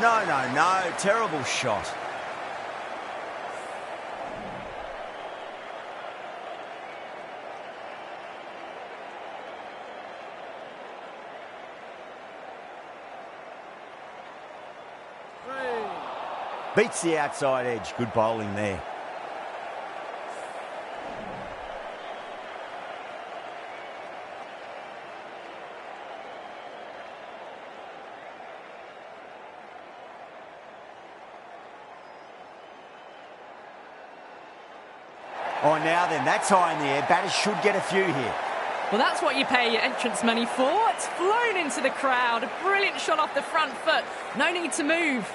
No, no, no. Terrible shot. Beats the outside edge. Good bowling there. Oh, now then, that's high in the air. Batters should get a few here. Well, that's what you pay your entrance money for. It's flown into the crowd. A brilliant shot off the front foot. No need to move.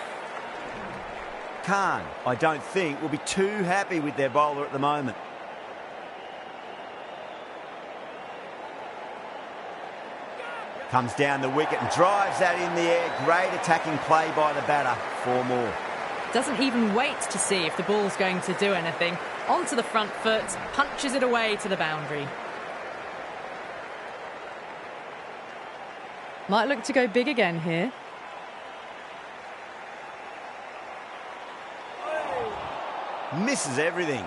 Khan, I don't think, will be too happy with their bowler at the moment. Comes down the wicket and drives that in the air. Great attacking play by the batter. 4 more. Doesn't even wait to see if the ball's going to do anything. Onto the front foot, punches it away to the boundary. Might look to go big again here. Misses everything.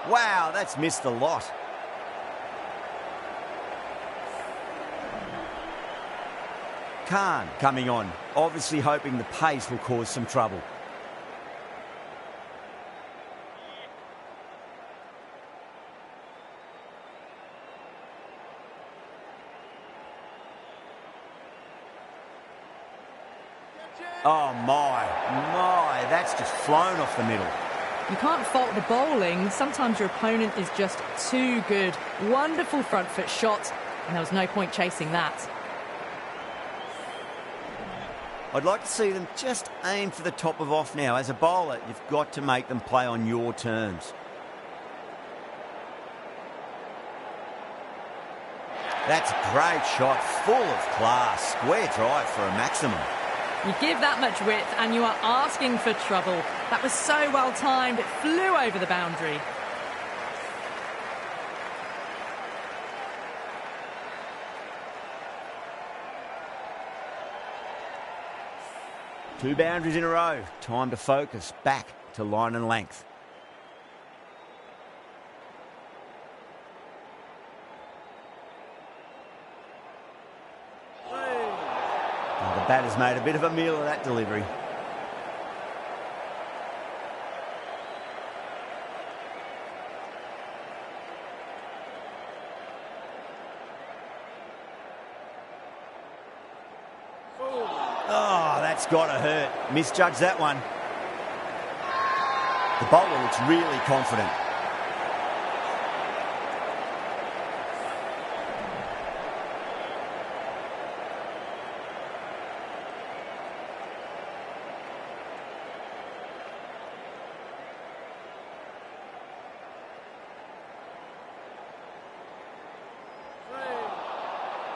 Wow, that's missed a lot. Khan coming on, obviously hoping the pace will cause some trouble. Oh my, that's just flown off the middle. You can't fault the bowling. Sometimes your opponent is just too good. Wonderful front foot shot, and there was no point chasing that. I'd like to see them just aim for the top of off now. As a bowler, you've got to make them play on your terms. That's a great shot, full of class. Square drive for a maximum. You give that much width and you are asking for trouble. That was so well timed, it flew over the boundary. Two boundaries in a row. Time to focus back to line and length. The batter's made a bit of a meal of that delivery. Oh, that's got to hurt. Misjudged that one. The bowler looks really confident.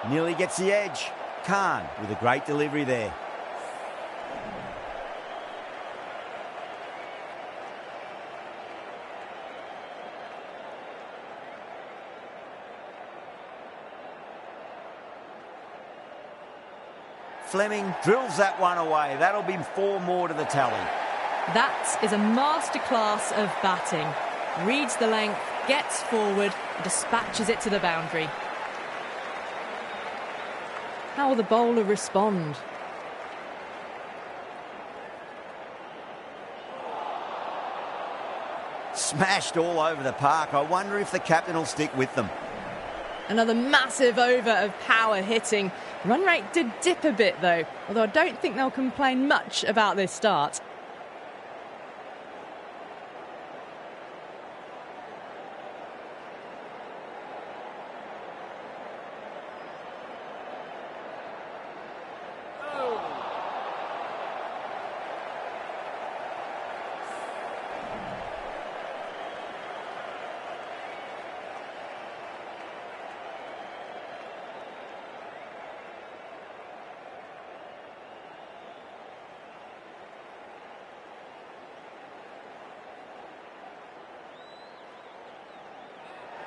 Nearly gets the edge. Khan with a great delivery there. Fleming drills that one away. That'll be 4 more to the tally. That is a masterclass of batting. Reads the length, gets forward, and dispatches it to the boundary. How will the bowler respond? Smashed all over the park. I wonder if the captain will stick with them. Another massive over of power hitting. Run rate did dip a bit though, although I don't think they'll complain much about this start.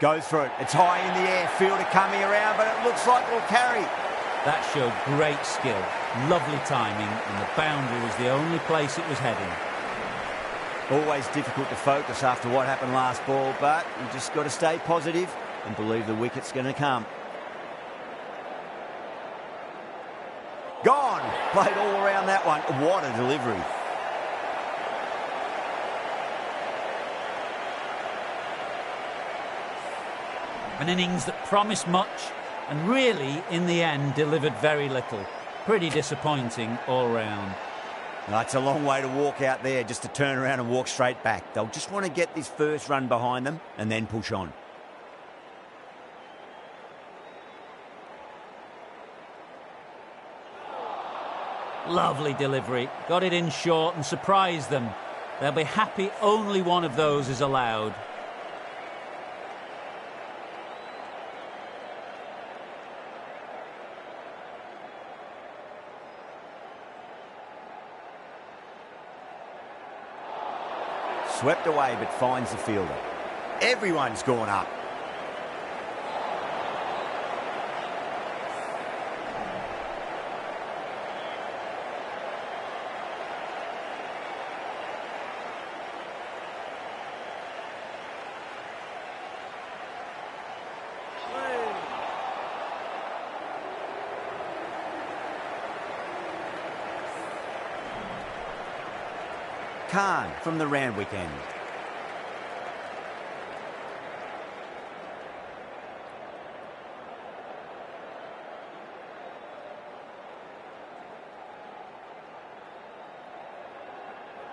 Goes for it. It's high in the air. Fielder coming around, but it looks like it'll carry. That showed great skill, lovely timing, and the boundary was the only place it was heading. Always difficult to focus after what happened last ball, but you just got to stay positive and believe the wicket's going to come. Gone! Played all around that one. What a delivery. An innings that promised much and really, in the end, delivered very little. Pretty disappointing all round. It's a long way to walk out there just to turn around and walk straight back. They'll just want to get this first run behind them and then push on. Lovely delivery. Got it in short and surprised them. They'll be happy only one of those is allowed. Swept away, but finds the fielder. Everyone's gone up. Khan from the Randwick end.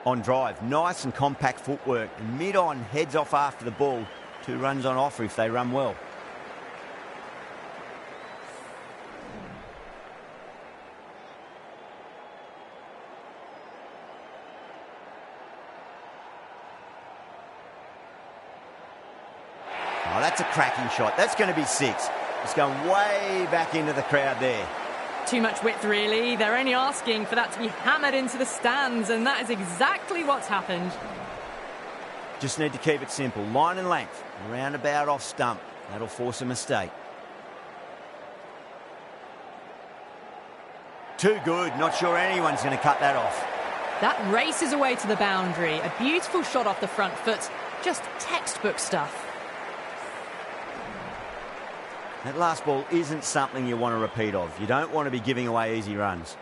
On drive, nice and compact footwork. And mid-on, heads off after the ball. 2 runs on offer if they run well. Oh, that's a cracking shot. That's going to be 6. It's going way back into the crowd there. Too much width, really. They're only asking for that to be hammered into the stands, and that is exactly what's happened. Just need to keep it simple. Line and length. Roundabout off stump. That'll force a mistake. Too good. Not sure anyone's going to cut that off. That races away to the boundary. A beautiful shot off the front foot. Just textbook stuff. That last ball isn't something you want to repeat of. You don't want to be giving away easy runs.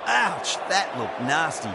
Ouch, that looked nasty.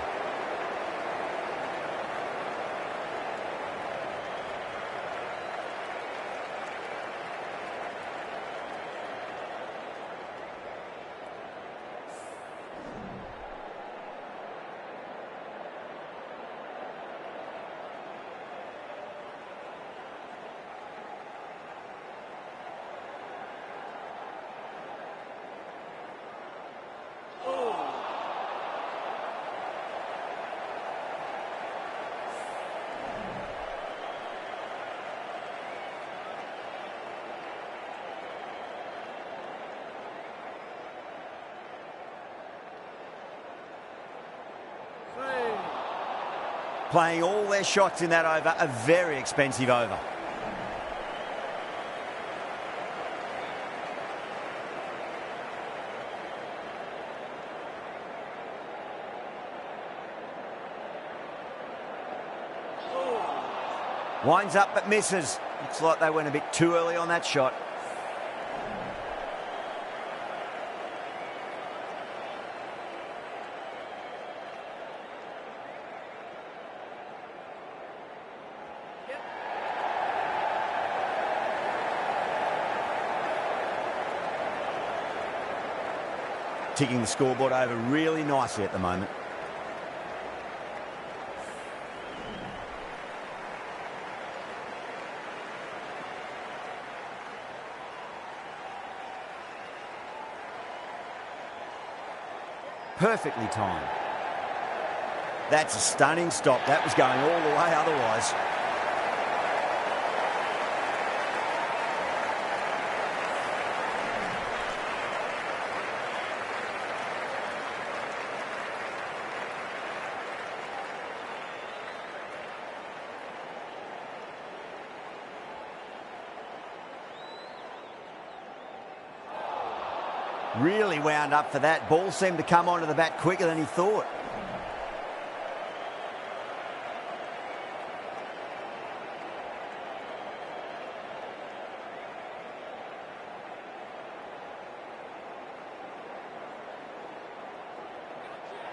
Playing all their shots in that over, a very expensive over. Winds up but misses. Looks like they went a bit too early on that shot. Ticking the scoreboard over really nicely at the moment. Perfectly timed. That's a stunning stop. That was going all the way otherwise. Really wound up for that. Ball seemed to come onto the bat quicker than he thought.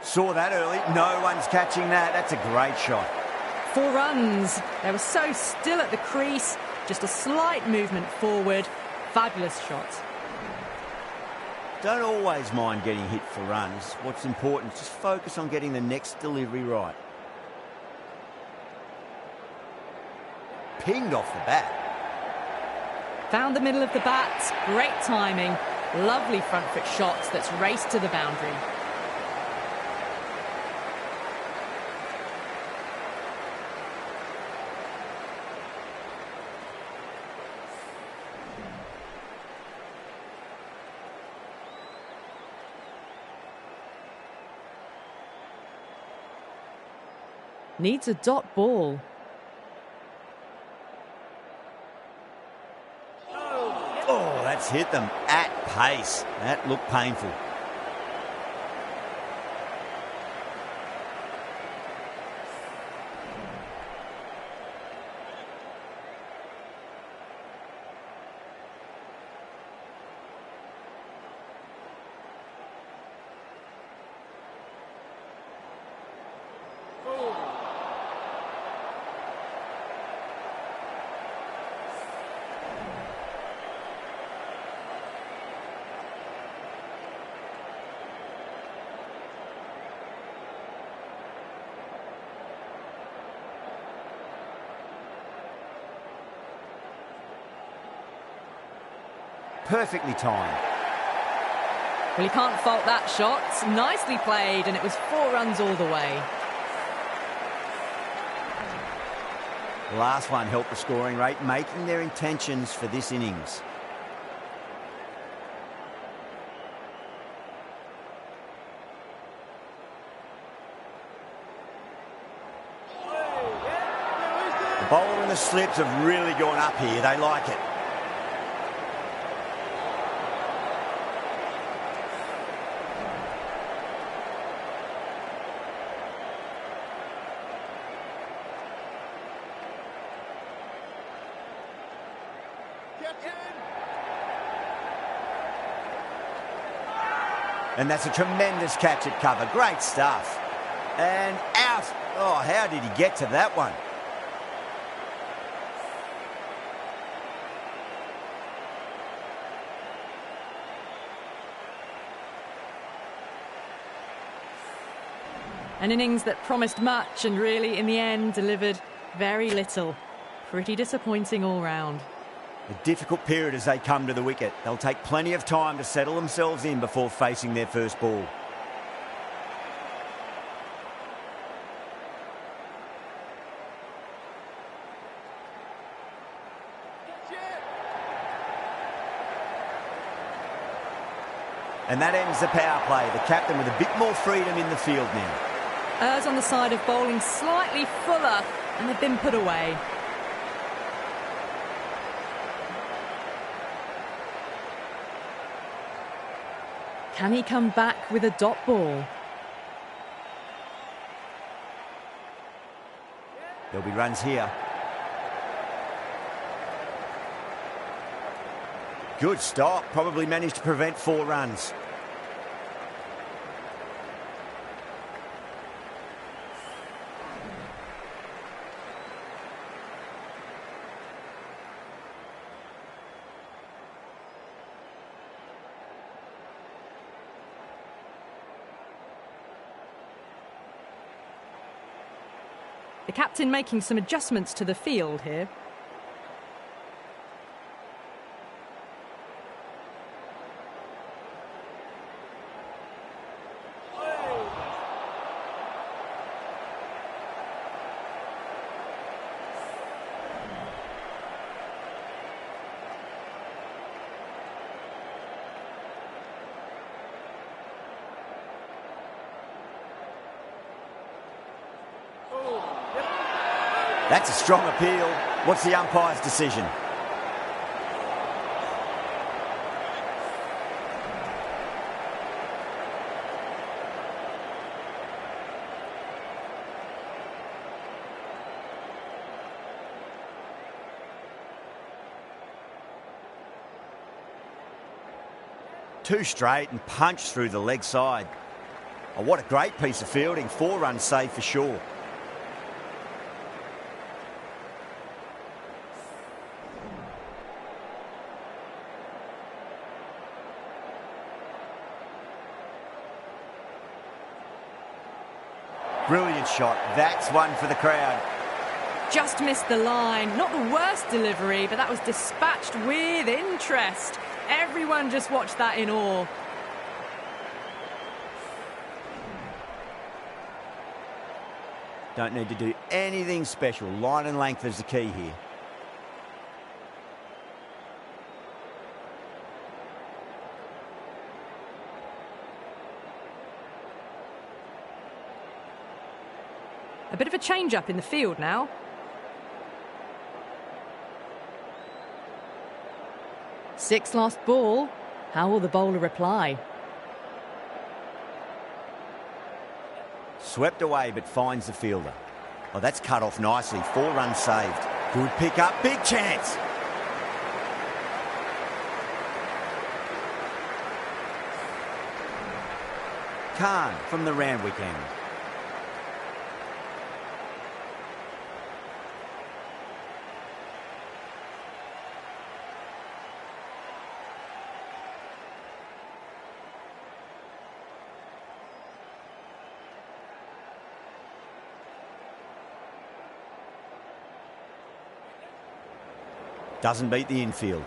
Saw that early. No one's catching that. That's a great shot. 4 runs. They were so still at the crease. Just a slight movement forward. Fabulous shot. Don't always mind getting hit for runs. What's important is just focus on getting the next delivery right. Pinged off the bat. Found the middle of the bat. Great timing. Lovely front foot shot that's raced to the boundary. Needs a dot ball. Oh, that's hit them at pace. That looked painful. Perfectly timed. Well, you can't fault that shot. Nicely played, and it was 4 runs all the way. The last one helped the scoring rate, making their intentions for this innings. The bowler and the slips have really gone up here. They like it. And that's a tremendous catch at cover. Great stuff. And out. Oh, how did he get to that one? An innings that promised much and really, in the end, delivered very little. Pretty disappointing all round. A difficult period as they come to the wicket. They'll take plenty of time to settle themselves in before facing their first ball. And that ends the power play. The captain with a bit more freedom in the field now. Errs on the side of bowling slightly fuller, and they've been put away. Can he come back with a dot ball? There'll be runs here. Good stop. Probably managed to prevent 4 runs. The captain making some adjustments to the field here. That's a strong appeal. What's the umpire's decision? Too straight and punched through the leg side. Oh, what a great piece of fielding. 4 runs saved for sure. Brilliant shot. That's one for the crowd. Just missed the line. Not the worst delivery, but that was dispatched with interest. Everyone just watched that in awe. Don't need to do anything special. Line and length is the key here. A bit of a change-up in the field now. Six lost ball. How will the bowler reply? Swept away but finds the fielder. Oh, that's cut off nicely. 4 runs saved. Good pick up. Big chance. Khan from the Randwick end. Doesn't beat the infield.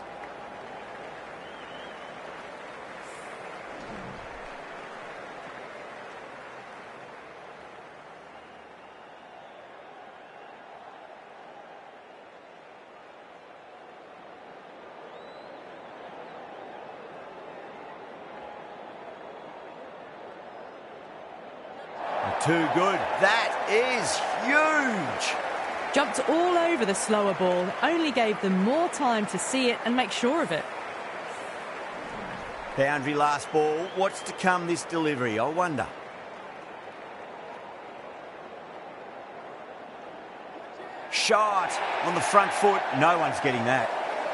Too good. That is huge. Jumped all over the slower ball, only gave them more time to see it and make sure of it. Boundary last ball. What's to come this delivery, I wonder. Shot on the front foot. No one's getting that.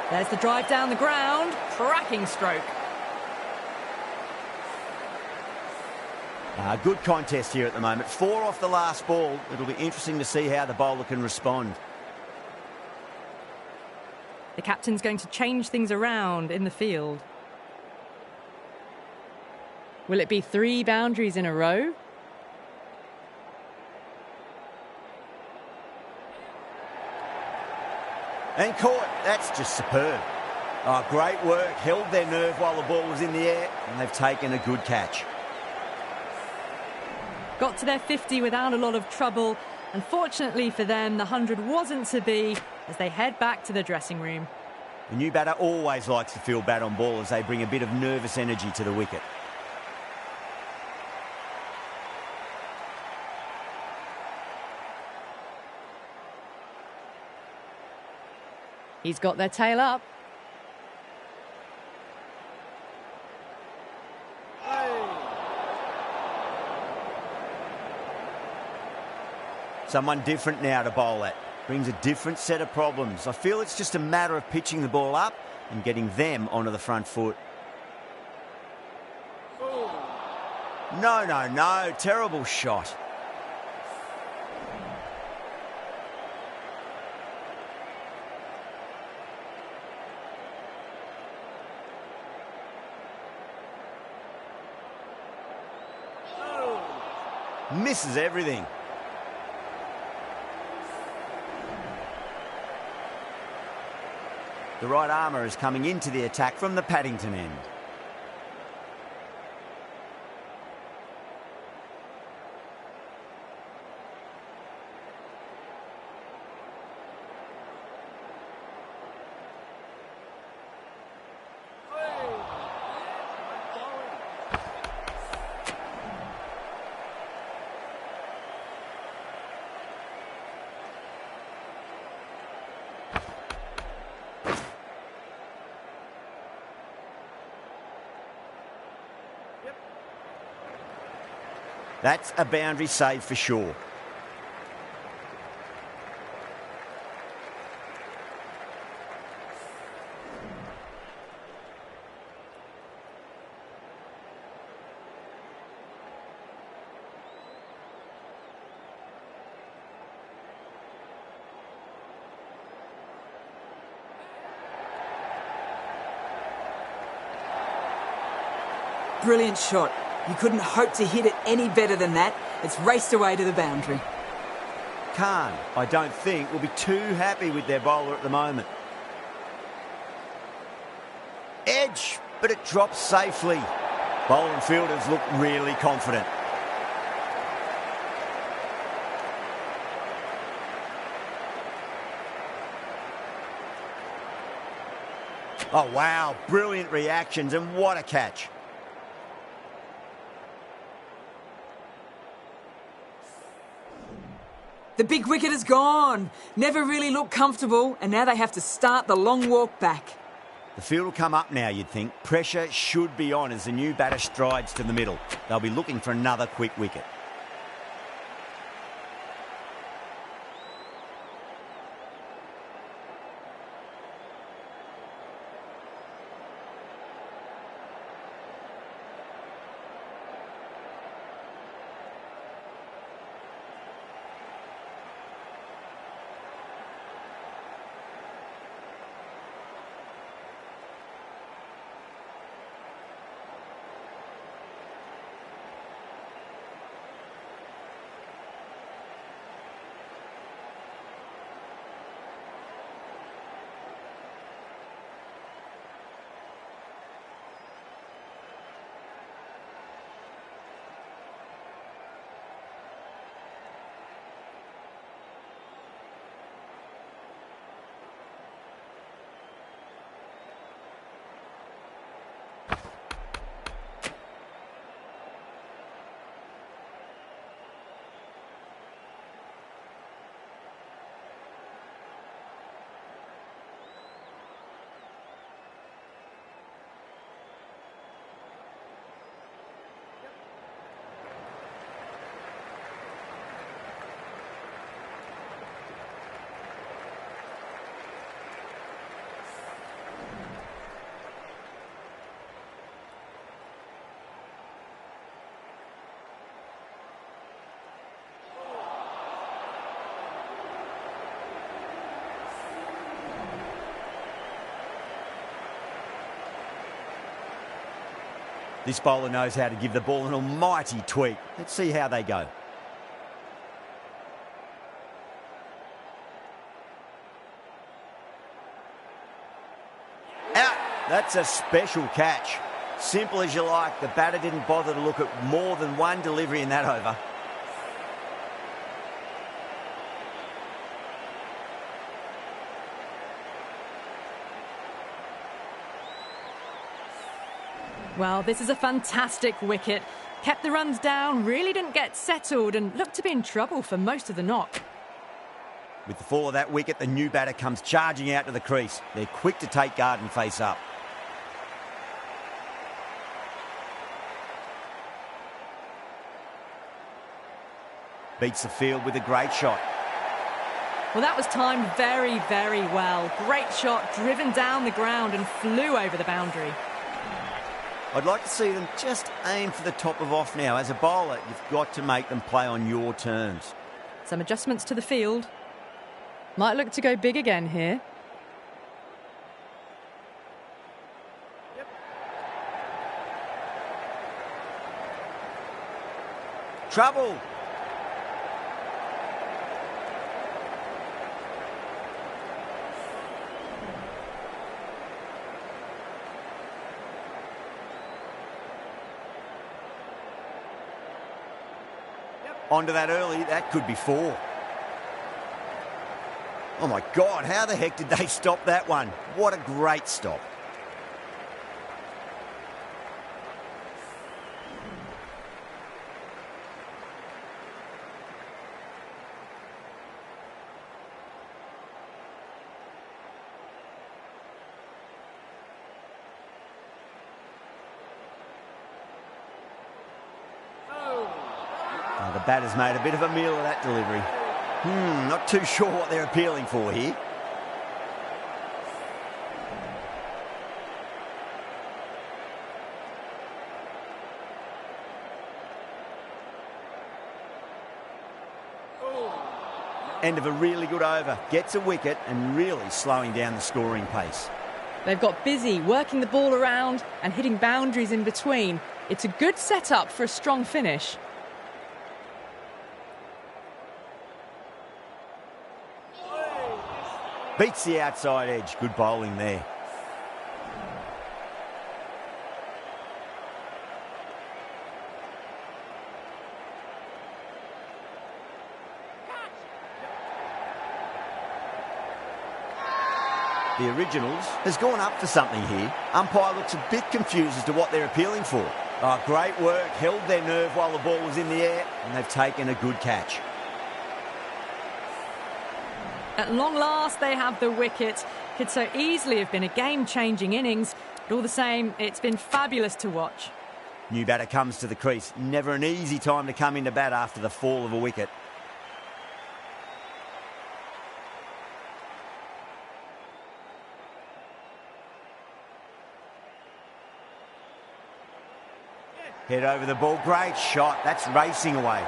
There's the drive down the ground. Cracking stroke. Good contest here at the moment. 4 off the last ball. It'll be interesting to see how the bowler can respond. The captain's going to change things around in the field. Will it be 3 boundaries in a row? And caught. That's just superb. Oh, great work. Held their nerve while the ball was in the air, and they've taken a good catch. Got to their 50 without a lot of trouble. Unfortunately for them, the 100 wasn't to be as they head back to the dressing room. The new batter always likes to feel bat on ball as they bring a bit of nervous energy to the wicket. He's got their tail up. Someone different now to bowl at. Brings a different set of problems. I feel it's just a matter of pitching the ball up and getting them onto the front foot. No. Terrible shot. Misses everything. The right armour is coming into the attack from the Paddington end. That's a boundary save for sure. brilliant shot. You couldn't hope to hit it any better than that. It's raced away to the boundary. Khan, I don't think, will be too happy with their bowler at the moment. Edge, but it drops safely. Bowler and fielders look really confident. Oh, wow, brilliant reactions, and what a catch. The big wicket is gone. Never really looked comfortable, and now they have to start the long walk back. The field will come up now, you'd think. Pressure should be on as the new batter strides to the middle. They'll be looking for another quick wicket. This bowler knows how to give the ball an almighty tweak. Let's see how they go. Out! That's a special catch. Simple as you like. The batter didn't bother to look at more than one delivery in that over. Well, this is a fantastic wicket. Kept the runs down, really didn't get settled and looked to be in trouble for most of the knock. With the fall of that wicket, the new batter comes charging out to the crease. They're quick to take guard and face up. Beats the field with a great shot. Well, that was timed very, very well. Great shot, driven down the ground and flew over the boundary. I'd like to see them just aim for the top of off now. As a bowler, you've got to make them play on your terms. Some adjustments to the field. Might look to go big again here. Yep. Trouble. Onto that early, that could be 4. Oh my God, how the heck did they stop that one? What a great stop. The batter's made a bit of a meal of that delivery. Not too sure what they're appealing for here. End of a really good over. Gets a wicket and really slowing down the scoring pace. They've got busy working the ball around and hitting boundaries in between. It's a good setup for a strong finish. Beats the outside edge. Good bowling there. The Originals has gone up for something here. Umpire looks a bit confused as to what they're appealing for. Oh, great work. Held their nerve while the ball was in the air, and they've taken a good catch. At long last, they have the wicket. Could so easily have been a game-changing innings, but all the same, it's been fabulous to watch. New batter comes to the crease. Never an easy time to come into bat after the fall of a wicket. Head over the ball. Great shot. That's racing away.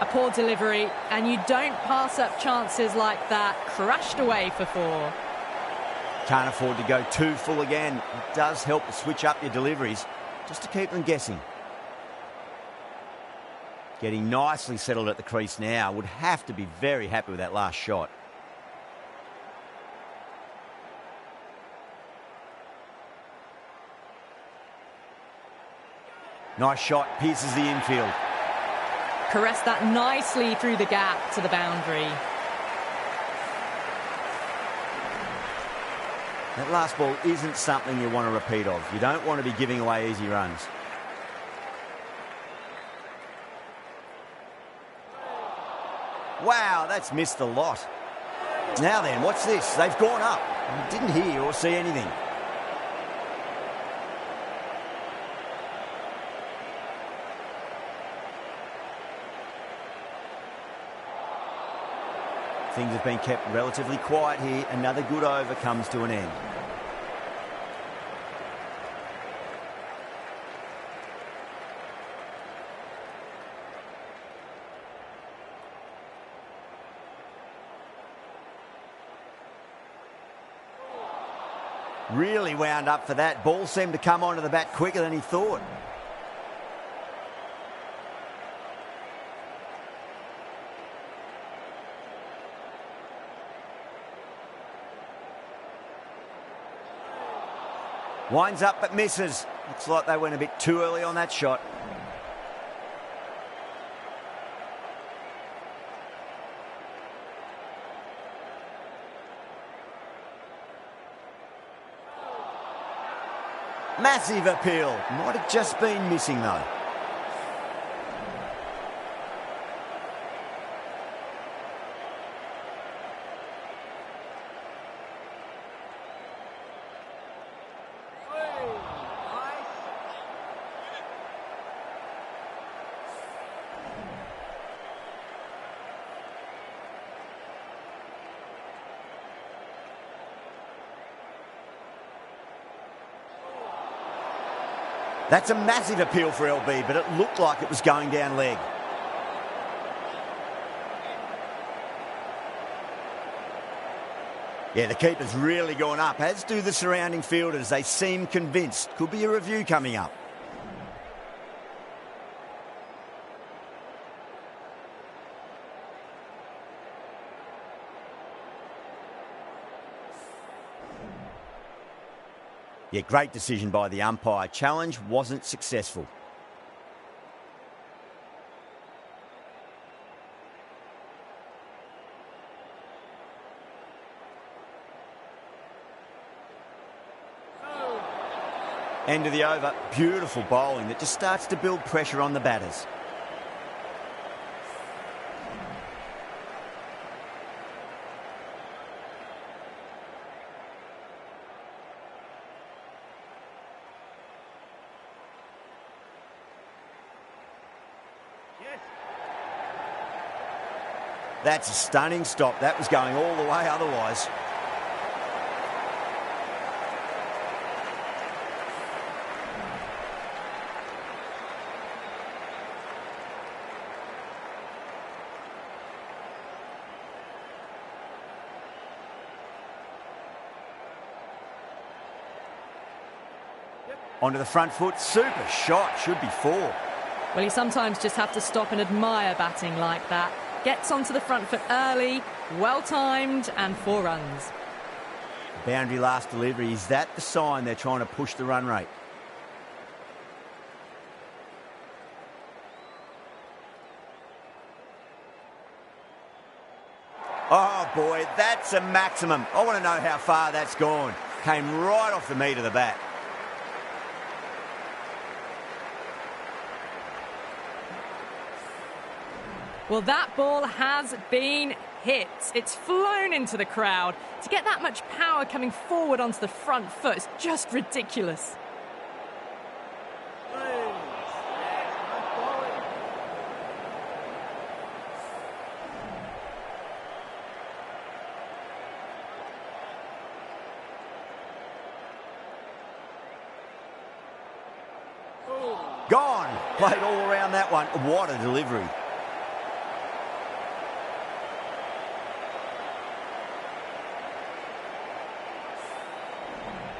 A poor delivery, and you don't pass up chances like that. Crashed away for 4. Can't afford to go too full again. It does help to switch up your deliveries, just to keep them guessing. Getting nicely settled at the crease now. Would have to be very happy with that last shot. Nice shot, pierces the infield. Caressed that nicely through the gap to the boundary. That last ball isn't something you want to repeat of. You don't want to be giving away easy runs. Wow, that's missed a lot. Now then, what's this? They've gone up. Didn't hear or see anything. Things have been kept relatively quiet here. Another good over comes to an end. Really wound up for that. Ball seemed to come onto the bat quicker than he thought. Winds up but misses. Looks like they went a bit too early on that shot. Massive appeal. Might have just been missing though. That's a massive appeal for LB, but it looked like it was going down leg. Yeah, the keeper's really gone up, as do the surrounding fielders. They seem convinced. Could be a review coming up. Yeah, great decision by the umpire. Challenge wasn't successful. End of the over. Beautiful bowling that just starts to build pressure on the batters. That's a stunning stop. That was going all the way otherwise. Onto the front foot, super shot, should be 4. Well, you sometimes just have to stop and admire batting like that. Gets onto the front foot early, well-timed, and 4 runs. Boundary last delivery, is that the sign they're trying to push the run rate? Oh boy, that's a maximum. I want to know how far that's gone. Came right off the meat of the bat. Well, that ball has been hit. It's flown into the crowd. To get that much power coming forward onto the front foot is just ridiculous. Gone. Played all around that one. What a delivery.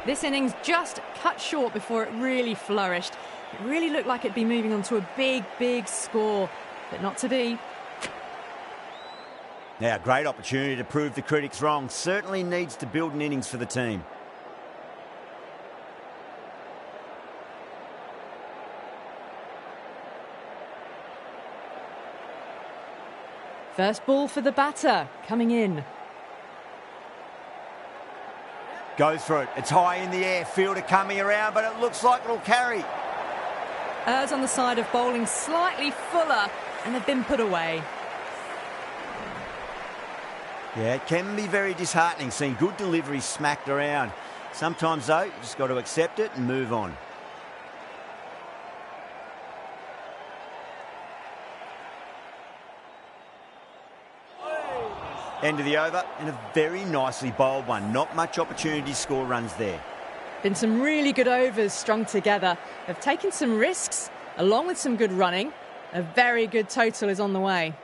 This innings just cut short before it really flourished. It really looked like it'd be moving on to a big, big score, but not to be. Now, great opportunity to prove the critics wrong. Certainly needs to build an innings for the team. First ball for the batter, coming in. Goes for it. It's high in the air. Fielder coming around, but it looks like it'll carry. Errs on the side of bowling slightly fuller, and they've been put away. Yeah, it can be very disheartening seeing good deliveries smacked around. Sometimes, though, you just got to accept it and move on. End of the over, and a very nicely bowled one. Not much opportunity to score runs there. Been some really good overs strung together. They've taken some risks, along with some good running. A very good total is on the way.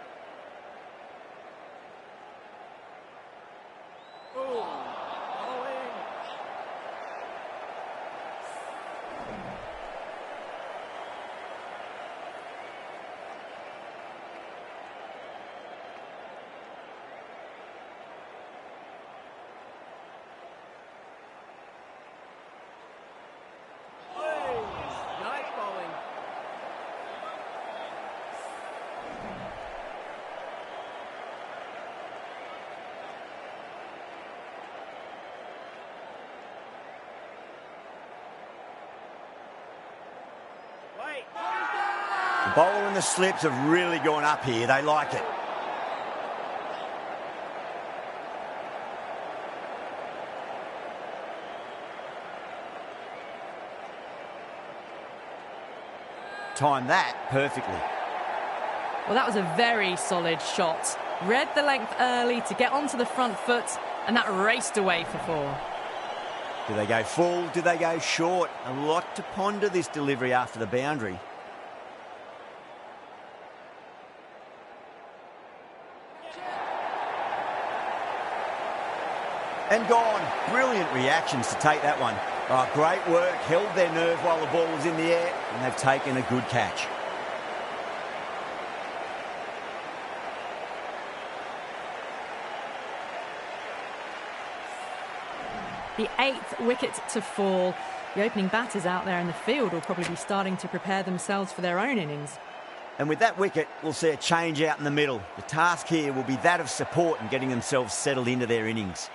The bowler and the slips have really gone up here. They like it. Timed that perfectly. Well, that was a very solid shot. Read the length early to get onto the front foot, and that raced away for 4. Do they go full? Do they go short? A lot to ponder this delivery after the boundary. And gone. Brilliant reactions to take that one. Oh, great work. Held their nerve while the ball was in the air, and they've taken a good catch. The 8th wicket to fall. The opening batters out there in the field will probably be starting to prepare themselves for their own innings. And with that wicket, we'll see a change out in the middle. The task here will be that of support and getting themselves settled into their innings.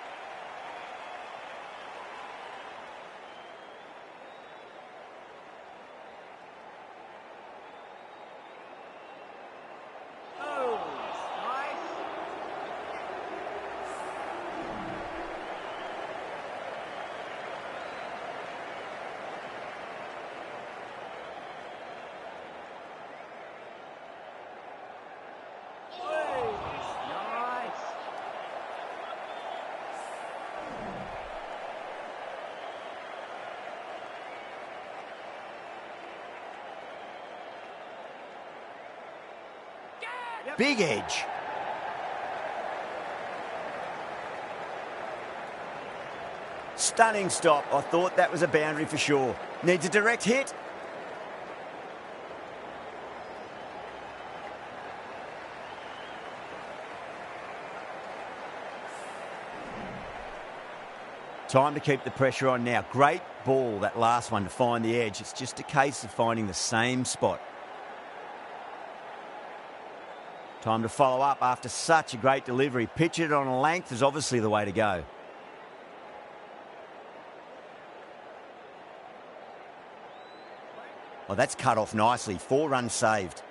Big edge. Stunning stop. I thought that was a boundary for sure. Needs a direct hit. Time to keep the pressure on now. Great ball, that last one, to find the edge. It's just a case of finding the same spot. Time to follow up after such a great delivery. Pitch it on a length is obviously the way to go. Oh, that's cut off nicely. 4 runs saved.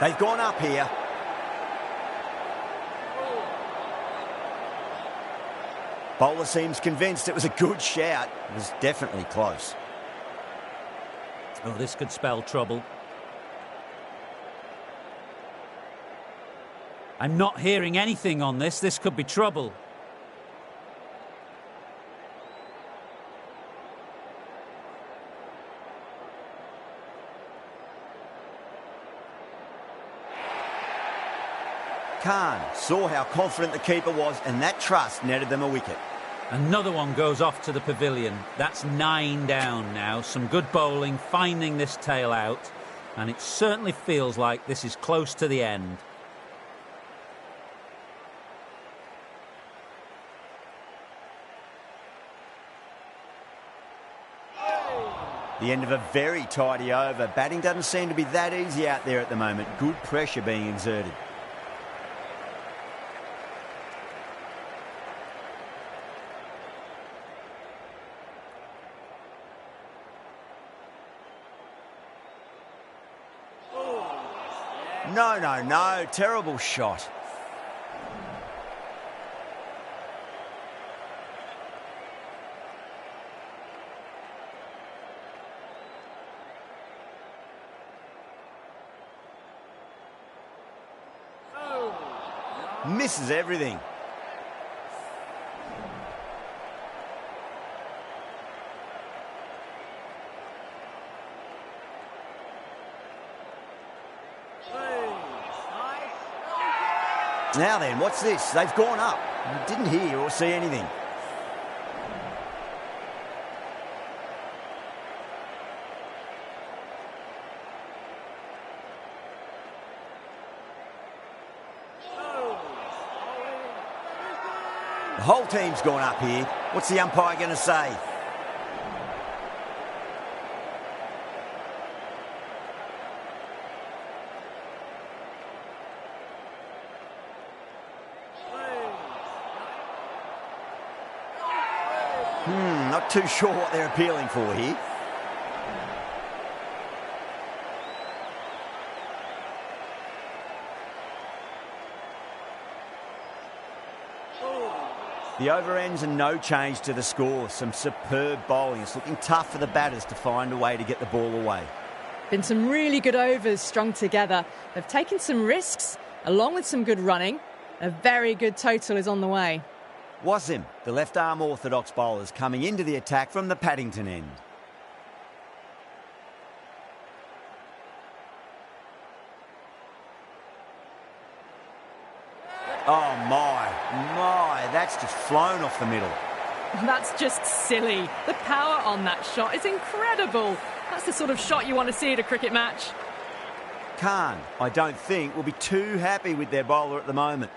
They've gone up here. Bowler seems convinced it was a good shout. It was definitely close. Oh, this could spell trouble. I'm not hearing anything on this. This could be trouble. Khan saw how confident the keeper was, and that trust netted them a wicket. Another one goes off to the pavilion. That's 9 down now. Some good bowling, finding this tail out, and it certainly feels like this is close to the end. The end of a very tidy over. Batting doesn't seem to be that easy out there at the moment. Good pressure being exerted. No. Terrible shot. Misses everything. Now then, what's this? They've gone up. I didn't hear or see anything. The whole team's gone up here. What's the umpire going to say? Not too sure what they're appealing for here. The over ends and no change to the score. Some superb bowling. It's looking tough for the batters to find a way to get the ball away. Been some really good overs strung together. They've taken some risks, along with some good running. A very good total is on the way. Wasim, the left-arm orthodox bowlers, coming into the attack from the Paddington end. Oh, my, that's just flown off the middle. That's just silly. The power on that shot is incredible. That's the sort of shot you want to see at a cricket match. Khan, I don't think, will be too happy with their bowler at the moment.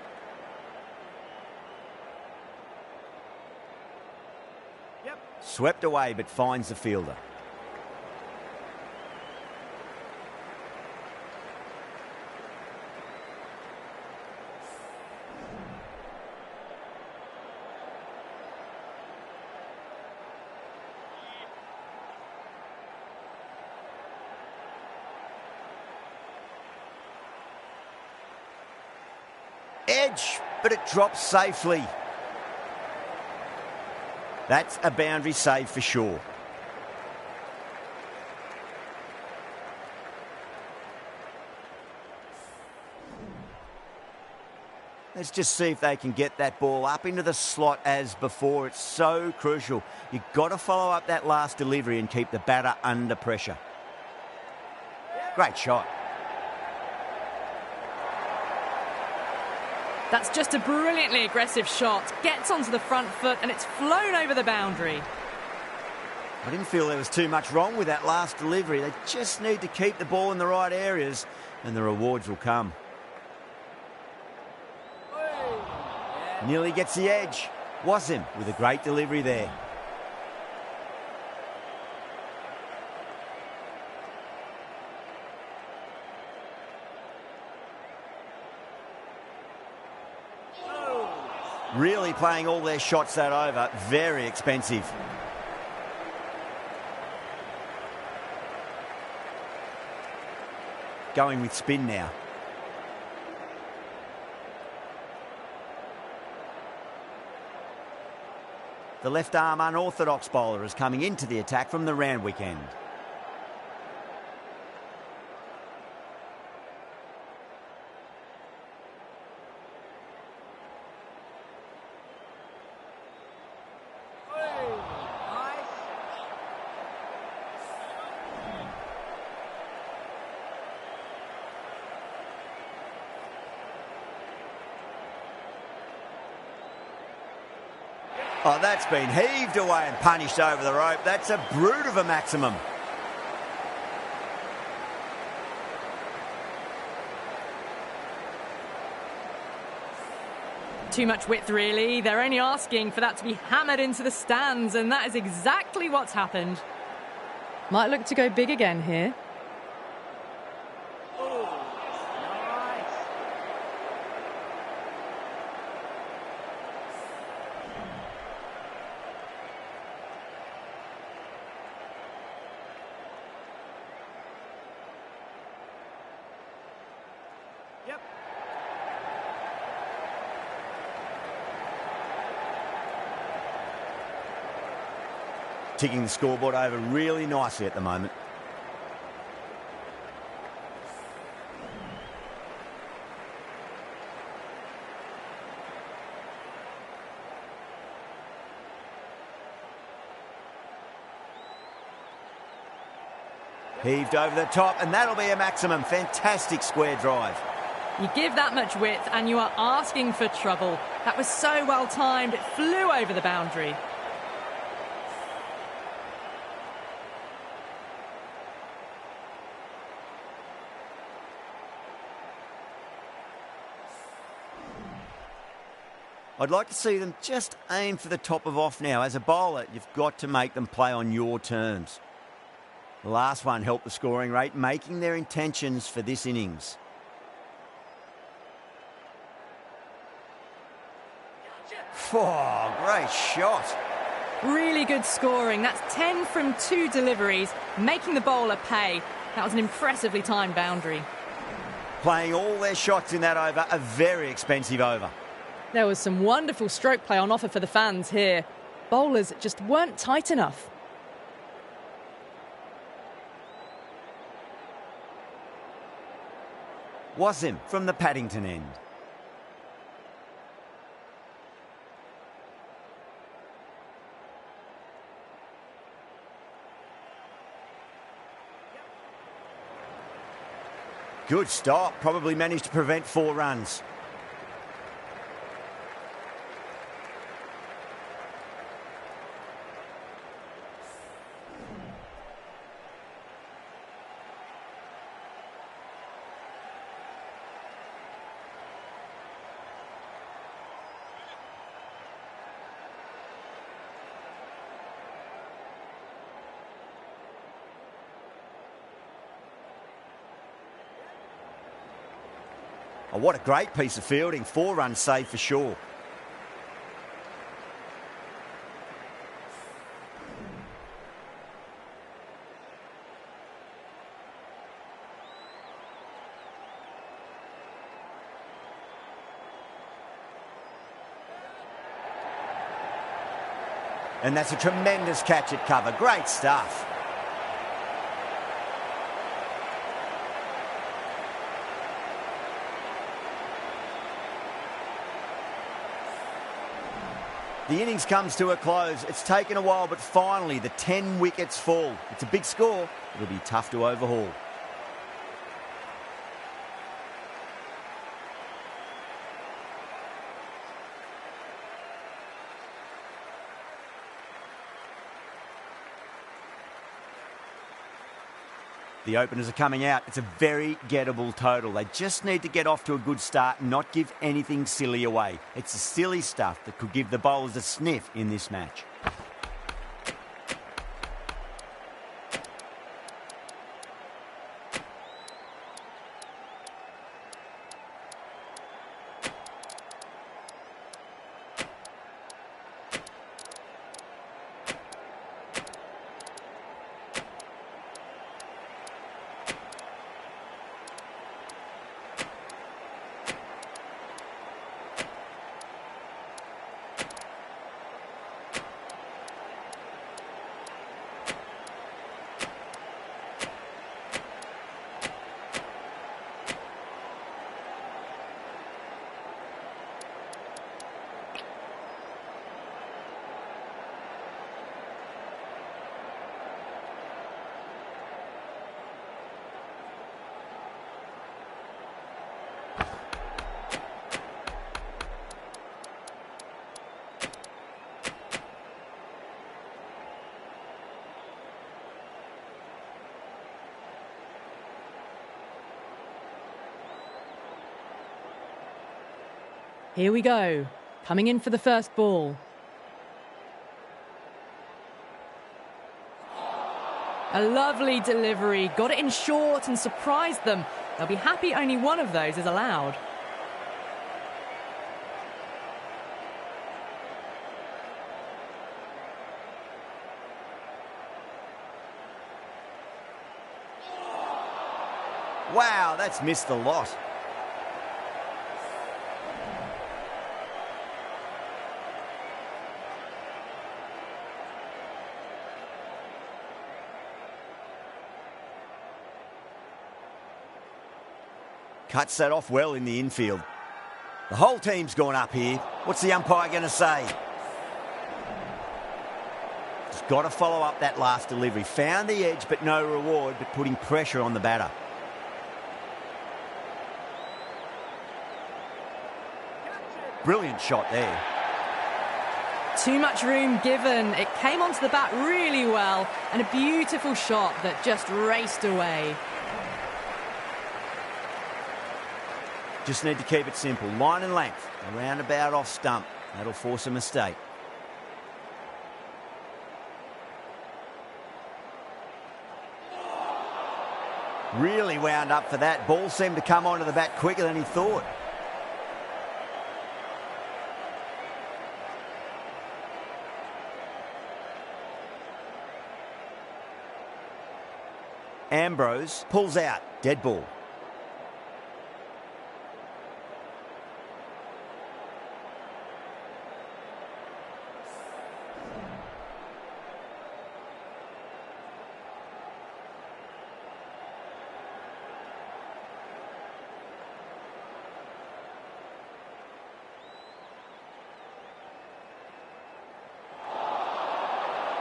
Swept away, but finds the fielder. edge, but it drops safely. That's a boundary save for sure. Let's just see if they can get that ball up into the slot as before. It's so crucial. You've got to follow up that last delivery and keep the batter under pressure. Great shot. That's just a brilliantly aggressive shot. Gets onto the front foot and it's flown over the boundary. I didn't feel there was too much wrong with that last delivery. They just need to keep the ball in the right areas and the rewards will come. Nearly gets the edge. Mohammad with a great delivery there. Really playing all their shots that over. Very expensive. Going with spin now. The left-arm unorthodox bowler is coming into the attack from the Randwick end. Oh, that's been heaved away and punished over the rope. That's a brute of a maximum. Too much width, really. They're only asking for that to be hammered into the stands, and that is exactly what's happened. Might look to go big again here. Ticking the scoreboard over really nicely at the moment. Heaved over the top, and that'll be a maximum. Fantastic square drive. You give that much width and you are asking for trouble. That was so well timed, it flew over the boundary. I'd like to see them just aim for the top of off now. As a bowler, you've got to make them play on your terms. The last one helped the scoring rate, making their intentions for this innings. Oh, great shot. Really good scoring. That's 10 from 2 deliveries, making the bowler pay. That was an impressively timed boundary. Playing all their shots in that over, a very expensive over. There was some wonderful stroke play on offer for the fans here. Bowlers just weren't tight enough. Mohammad from the Paddington end. Good stop. Probably managed to prevent 4 runs. Oh, what a great piece of fielding. 4 runs saved for sure. And that's a tremendous catch at cover. Great stuff. The innings comes to a close. It's taken a while, but finally the 10 wickets fall. It's a big score. It'll be tough to overhaul. The openers are coming out. It's a very gettable total. They just need to get off to a good start and not give anything silly away. It's the silly stuff that could give the bowlers a sniff in this match. Here we go. Coming in for the first ball. A lovely delivery. Got it in short and surprised them. They'll be happy only one of those is allowed. Wow, that's missed a lot. Cuts that off well in the infield. The whole team's gone up here. What's the umpire going to say? He's got to follow up that last delivery. Found the edge, but no reward, but putting pressure on the batter. Brilliant shot there. Too much room given. It came onto the bat really well, and a beautiful shot that just raced away. Just need to keep it simple. Line and length. A roundabout off stump. That'll force a mistake. Really wound up for that. Ball seemed to come onto the bat quicker than he thought. Ambrose pulls out. Dead ball.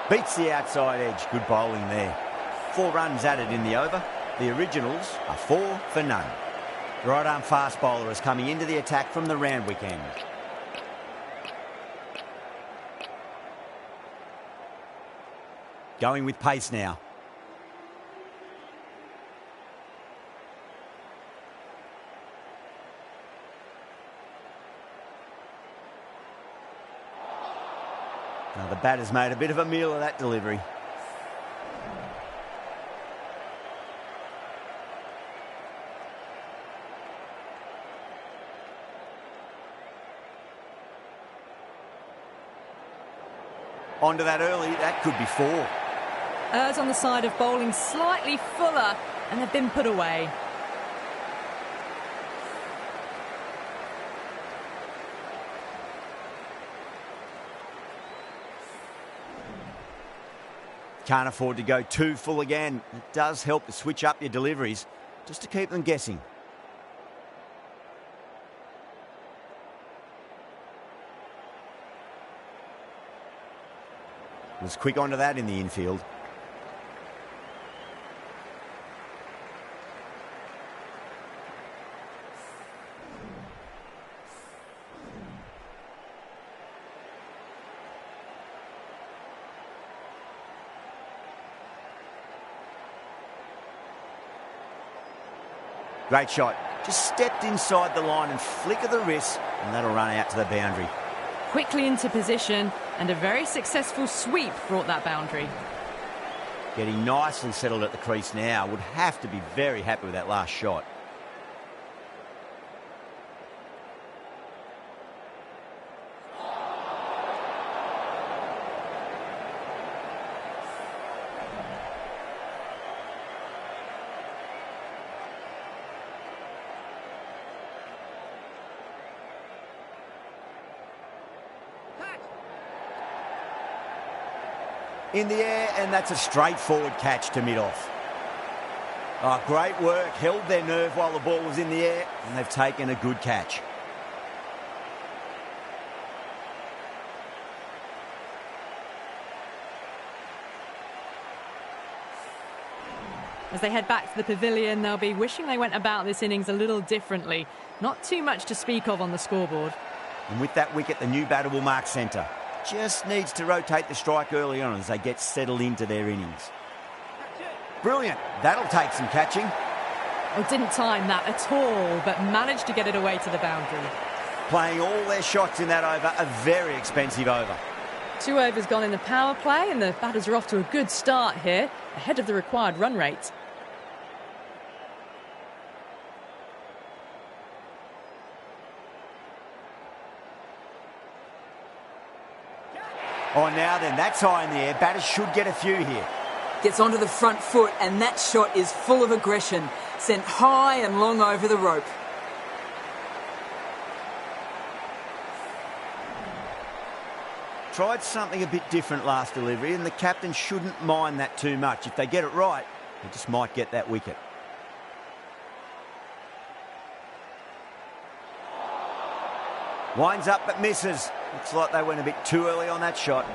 Beats the outside edge. Good bowling there. 4 runs added in the over. The originals are 4 for none. The right arm fast bowler is coming into the attack from the Randwick end. Going with pace now. Now the batter's made a bit of a meal of that delivery. Onto that early, that could be 4. Errs on the side of bowling slightly fuller, and they've been put away. Can't afford to go too full again. It does help to switch up your deliveries just to keep them guessing. Was quick onto that in the infield. Great shot. Just stepped inside the line and flick of the wrist, and that'll run out to the boundary. Quickly into position, and a very successful sweep brought that boundary. Getting nicely settled at the crease now. Would have to be very happy with that last shot. In the air, and that's a straightforward catch to mid-off. Oh, great work. Held their nerve while the ball was in the air, and they've taken a good catch. As they head back to the pavilion, they'll be wishing they went about this innings a little differently. Not too much to speak of on the scoreboard. And with that wicket, the new batter will mark centre. Just needs to rotate the strike early on as they get settled into their innings. Brilliant. That'll take some catching. Oh, didn't time that at all, but managed to get it away to the boundary. Playing all their shots in that over, a very expensive over. 2 overs gone in the power play, and the batters are off to a good start here, ahead of the required run rate. Oh, now then, that's high in the air. Batters should get a few here. Gets onto the front foot, and that shot is full of aggression. Sent high and long over the rope. Tried something a bit different last delivery, and the captain shouldn't mind that too much. If they get it right, they just might get that wicket. Winds up but misses. Looks like they went a bit too early on that shot.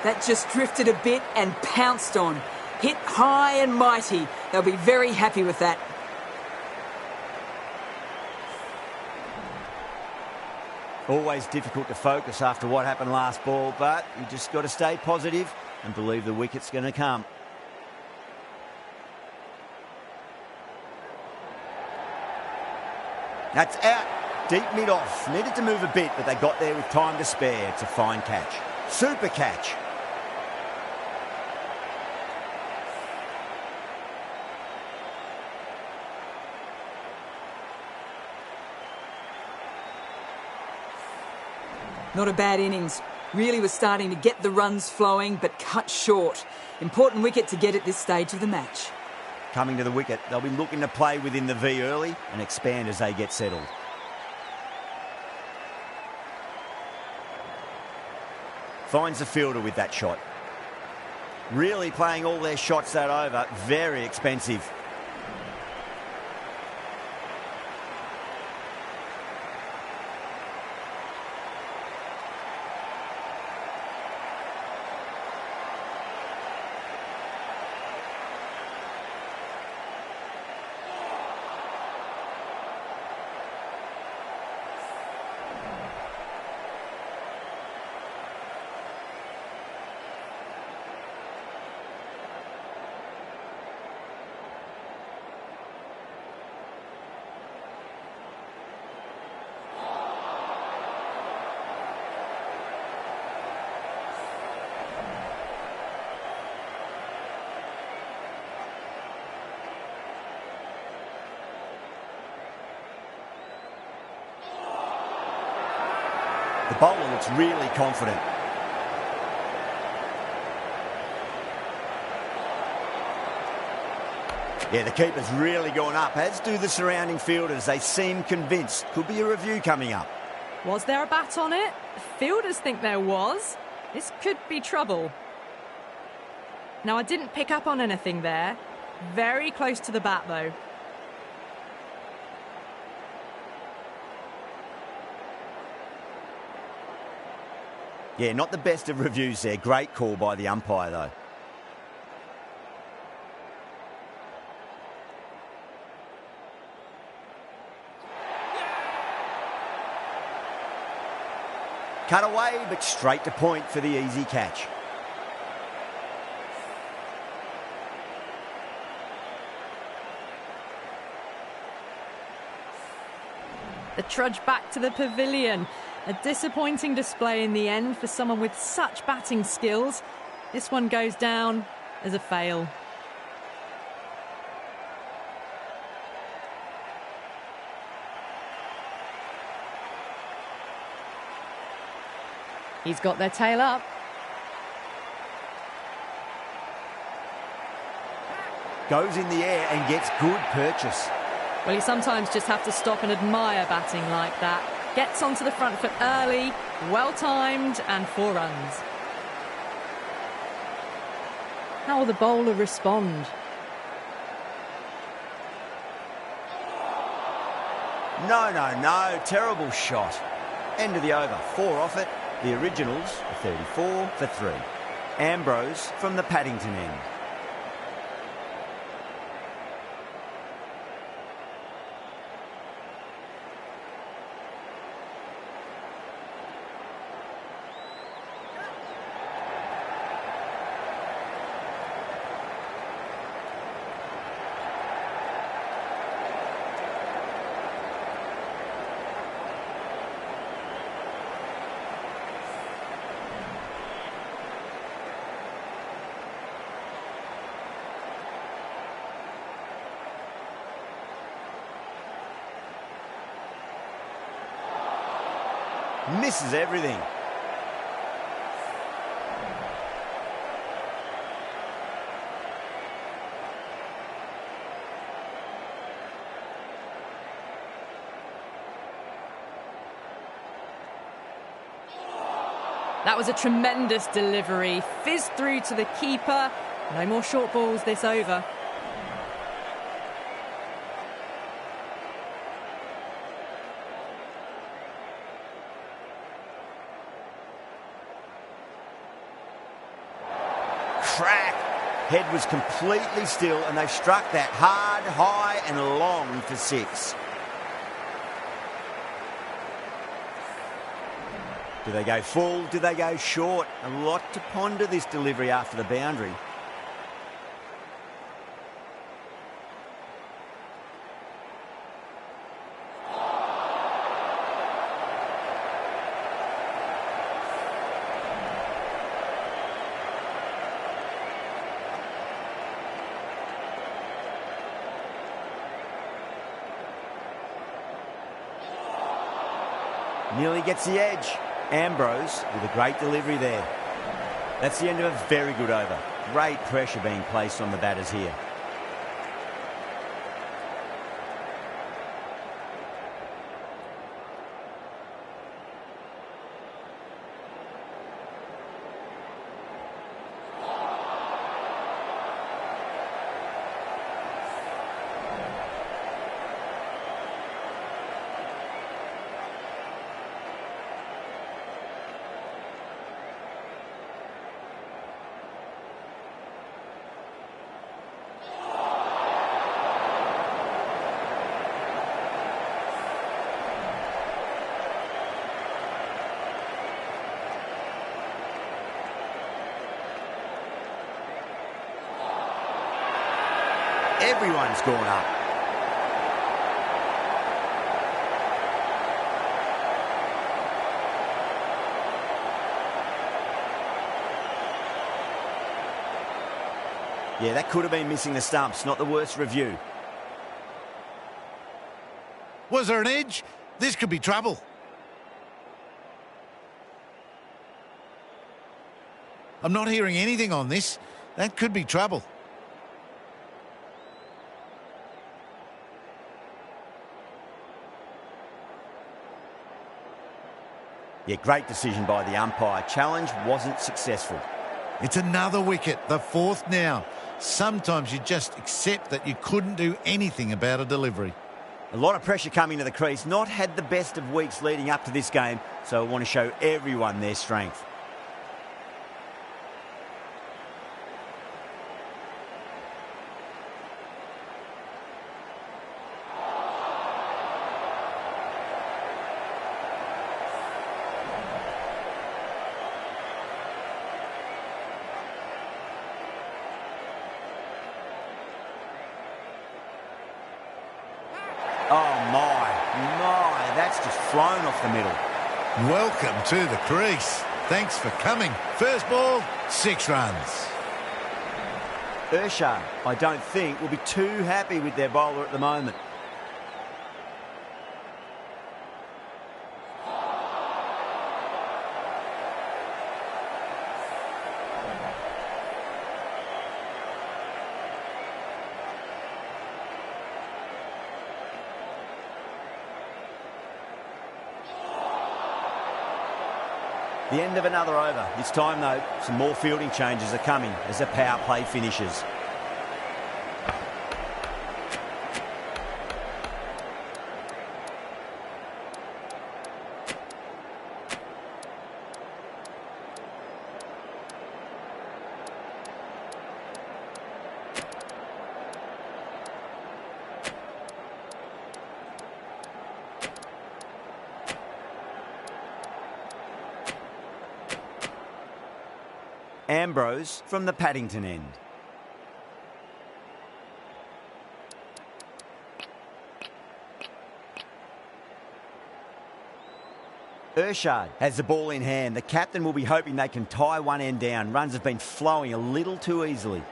That just drifted a bit and pounced on. Hit high and mighty. They'll be very happy with that. Always difficult to focus after what happened last ball, but you just got to stay positive and believe the wicket's going to come. That's out. Deep mid-off. Needed to move a bit, but they got there with time to spare. It's a fine catch. Super catch. Not a bad innings. Really was starting to get the runs flowing, but cut short. Important wicket to get at this stage of the match. Coming to the wicket, they'll be looking to play within the V early and expand as they get settled. Finds the fielder with that shot. Really playing all their shots that over. Very expensive. The bowler looks really confident. Yeah, the keeper's really gone up, as do the surrounding fielders. They seem convinced. Could be a review coming up. Was there a bat on it? The fielders think there was. This could be trouble. Now, I didn't pick up on anything there. Very close to the bat, though. Yeah, not the best of reviews there. Great call by the umpire, though. Cut away, but straight to point for the easy catch. The trudge back to the pavilion. A disappointing display in the end for someone with such batting skills. This one goes down as a fail. He's got their tail up. Goes in the air and gets good purchase. Well, you sometimes just have to stop and admire batting like that. Gets onto the front foot early, well-timed, and 4 runs. How will the bowler respond? No. Terrible shot. End of the over. 4 off it. The originals are 34 for 3. Ambrose from the Paddington end. Misses everything. That was a tremendous delivery. Fizzed through to the keeper. No more short balls this over. Crack. Head was completely still and they struck that hard, high and long for 6. Do they go full? Do they go short? A lot to ponder this delivery after the boundary. Nearly gets the edge. Ambrose with a great delivery there. That's the end of a very good over. Great pressure being placed on the batters here. Everyone's gone up. Yeah, that could have been missing the stumps. Not the worst review. Was there an edge? This could be trouble. I'm not hearing anything on this. That could be trouble. Yeah, great decision by the umpire. Challenge wasn't successful. It's another wicket, the fourth now. Sometimes you just accept that you couldn't do anything about a delivery. A lot of pressure coming to the crease. Not had the best of weeks leading up to this game, so I want to show everyone their strength. Oh, my, that's just flown off the middle. Welcome to the crease. Thanks for coming. First ball, 6 runs. Urshad, I don't think, will be too happy with their bowler at the moment. The end of another over. This time, though, some more fielding changes are coming as the power play finishes. Ambrose from the Paddington end. Urshad has the ball in hand. The captain will be hoping they can tie one end down. Runs have been flowing a little too easily.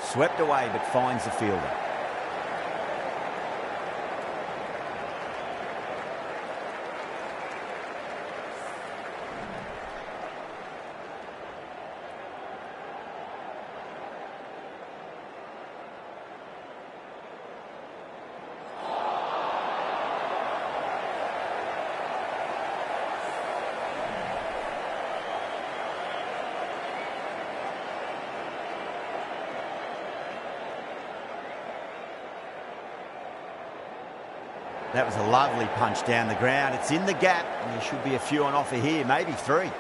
Swept away but finds the fielder. That was a lovely punch down the ground. It's in the gap, and there should be a few on offer here, maybe 3.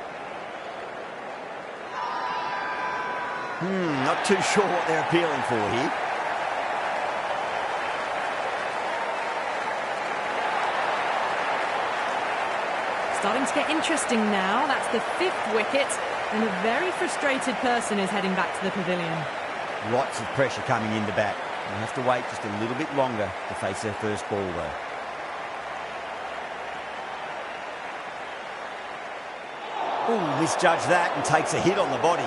Not too sure what they're appealing for here. Starting to get interesting now. That's the 5th wicket, and a very frustrated person is heading back to the pavilion. Lots of pressure coming into bat. They'll have to wait just a little bit longer to face their first ball, though. Ooh, misjudged that and takes a hit on the body.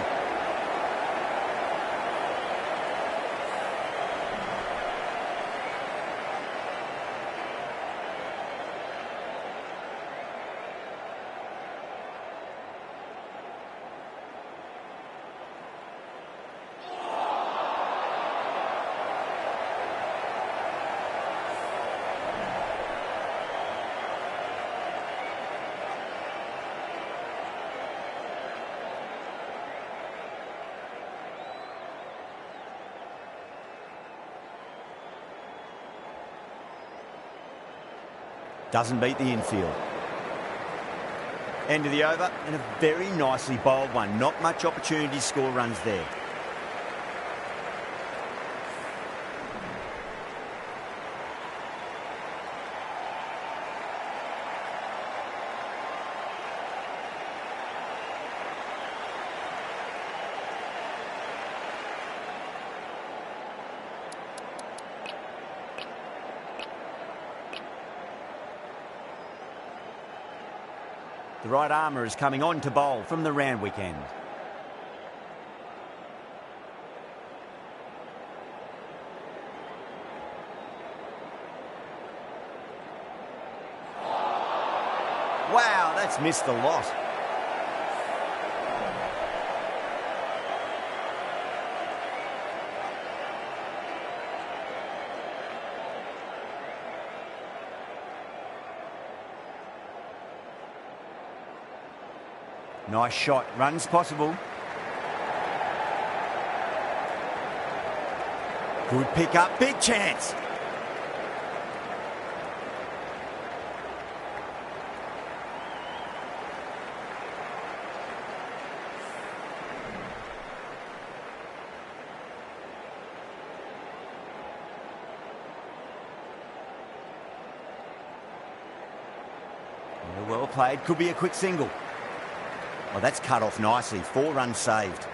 Doesn't beat the infield. End of the over, and a very nicely bowled one. Not much opportunity to score runs there. The right armour is coming on to bowl from the Randwick end. Wow, that's missed the lot. Nice shot. Runs possible. Good pick up. Big chance. Well played. Could be a quick single. Oh, that's cut off nicely. 4 runs saved.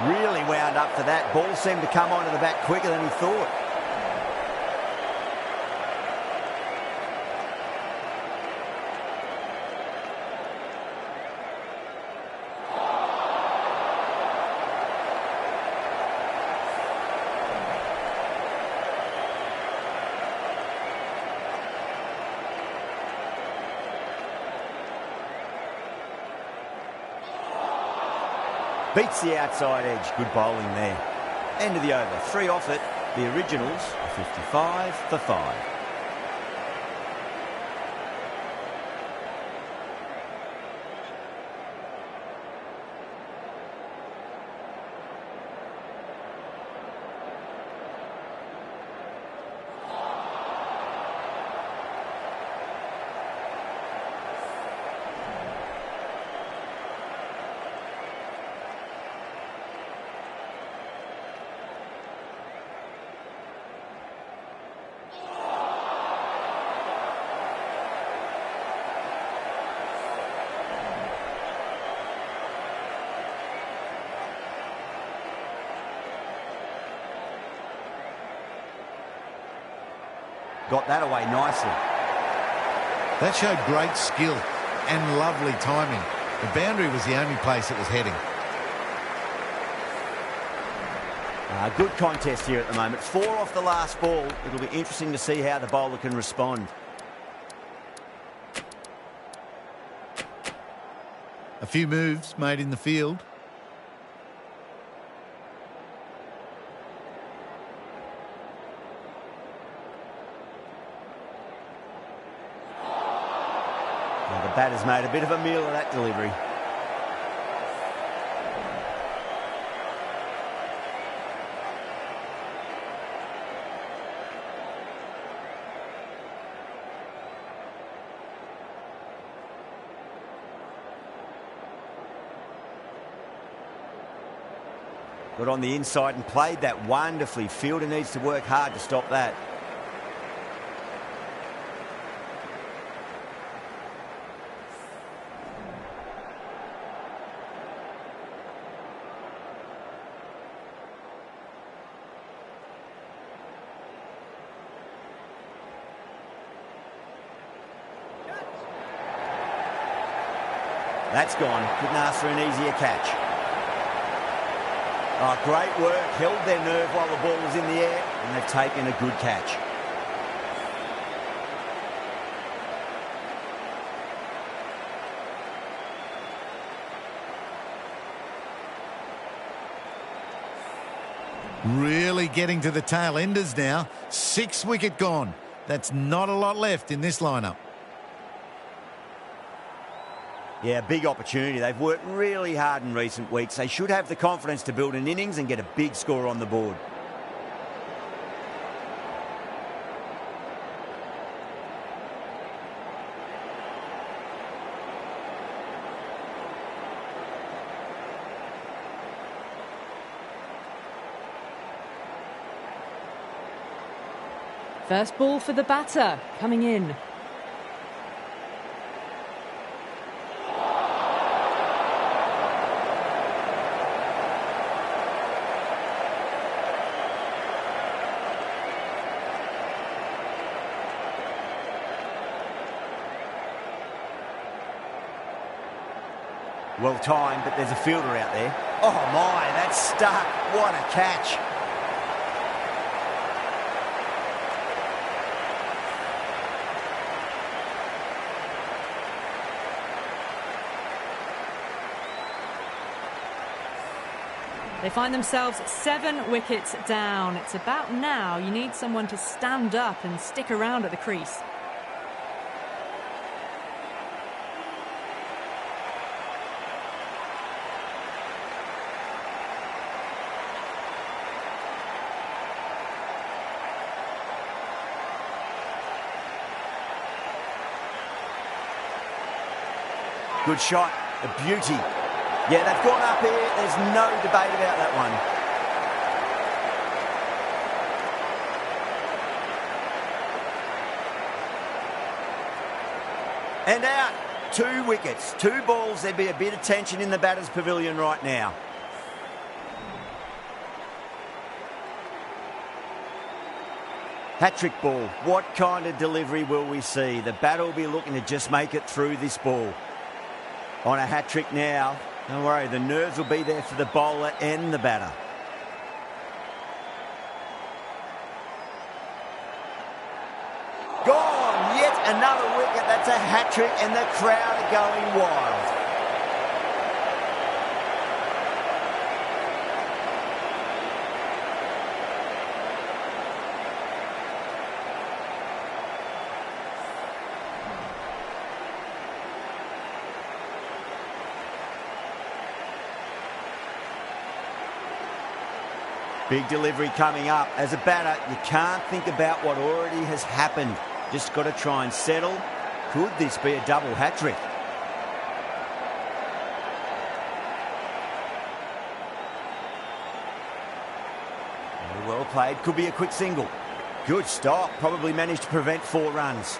Really wound up for that. Ball seemed to come onto the bat quicker than he thought. Beats the outside edge. Good bowling there. End of the over. 3 off it. The Originals are 55 for 5. Got that away nicely. That showed great skill and lovely timing. The boundary was the only place it was heading. Good contest here at the moment. 4 off the last ball. It'll be interesting to see how the bowler can respond. A few moves made in the field. The batter's made a bit of a meal of that delivery. Got on the inside and played that wonderfully. Fielder needs to work hard to stop that. That's gone. Couldn't ask for an easier catch. Oh, great work. Held their nerve while the ball was in the air, and they've taken a good catch. Really getting to the tail enders now. 6 wicket gone. That's not a lot left in this lineup. Yeah, big opportunity. They've worked really hard in recent weeks. They should have the confidence to build an innings and get a big score on the board. First ball for the batter, coming in. Well timed, but there's a fielder out there. Oh my, that's stuck. What a catch. They find themselves 7 wickets down. It's about now you need someone to stand up and stick around at the crease. Good shot, a beauty. Yeah, they've gone up here. There's no debate about that one. And out. 2 wickets. 2 balls. There'd be a bit of tension in the batter's pavilion right now. Hat-trick ball. What kind of delivery will we see? The batter will be looking to just make it through this ball. On a hat-trick now. Don't worry, the nerves will be there for the bowler and the batter. Gone! Yet another wicket. That's a hat-trick and the crowd are going wild. Big delivery coming up. As a batter, you can't think about what already has happened. Just got to try and settle. Could this be a double hat-trick? Very well played. Could be a quick single. Good stop. Probably managed to prevent 4 runs.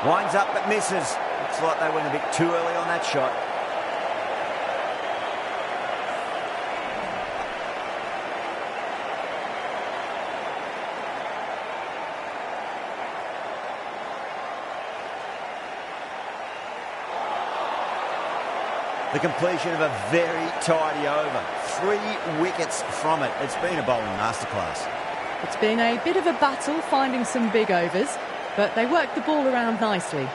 Winds up but misses. Looks like they went a bit too early on that shot. The completion of a very tidy over. 3 wickets from it. It's been a bowling masterclass. It's been a bit of a battle finding some big overs, but they worked the ball around nicely.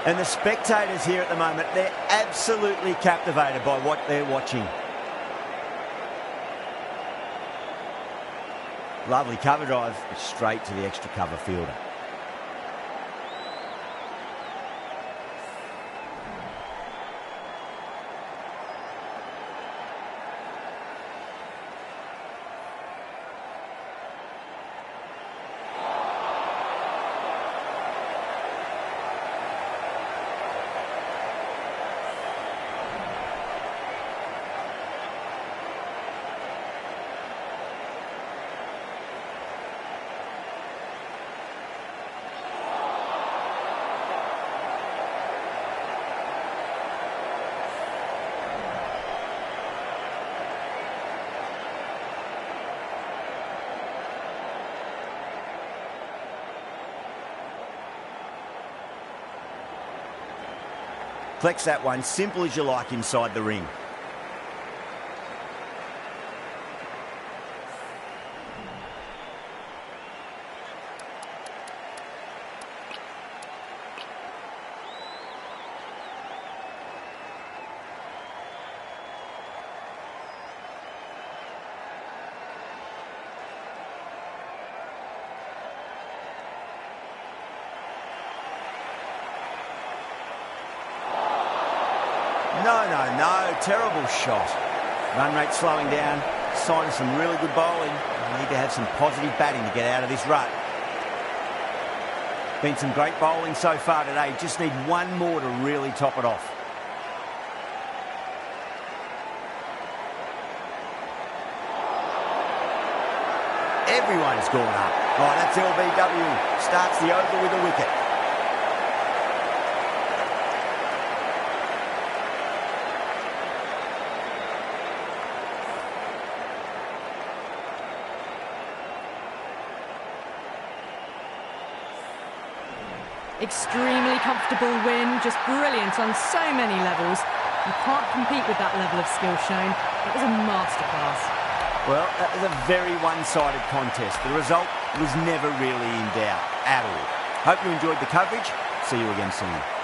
And the spectators here at the moment, they're absolutely captivated by what they're watching. Lovely cover drive, straight to the extra cover fielder. Flex that one, simple as you like inside the ring. No, terrible shot. Run rate slowing down, sign of some really good bowling. You need to have some positive batting to get out of this rut. Been some great bowling so far today, just need one more to really top it off. Everyone's gone up. Oh, that's LBW. Starts the over with a wicket. Extremely comfortable win, just brilliant on so many levels. You can't compete with that level of skill shown. It was a masterclass. Well, that was a very one-sided contest. The result was never really in doubt at all. Hope you enjoyed the coverage. See you again soon.